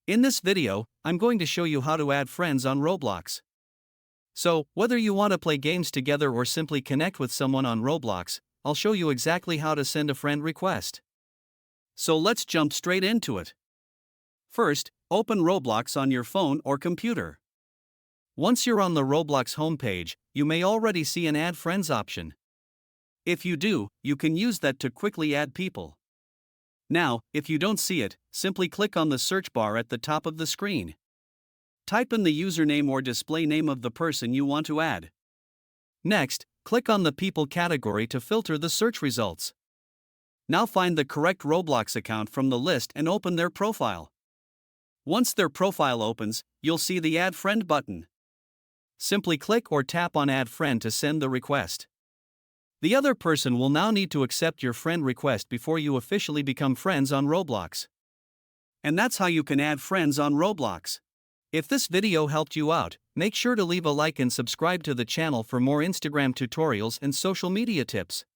In this video, I'm going to show you how to add friends on Roblox. So, whether you want to play games together or simply connect with someone on Roblox, I'll show you exactly how to send a friend request. So let's jump straight into it. First, open Roblox on your phone or computer. Once you're on the Roblox homepage, you may already see an Add Friends option. If you do, you can use that to quickly add people. Now, if you don't see it, simply click on the search bar at the top of the screen. Type in the username or display name of the person you want to add. Next, click on the People category to filter the search results. Now find the correct Roblox account from the list and open their profile. Once their profile opens, you'll see the Add Friend button. Simply click or tap on Add Friend to send the request. The other person will now need to accept your friend request before you officially become friends on Roblox. And that's how you can add friends on Roblox. If this video helped you out, make sure to leave a like and subscribe to the channel for more Instagram tutorials and social media tips.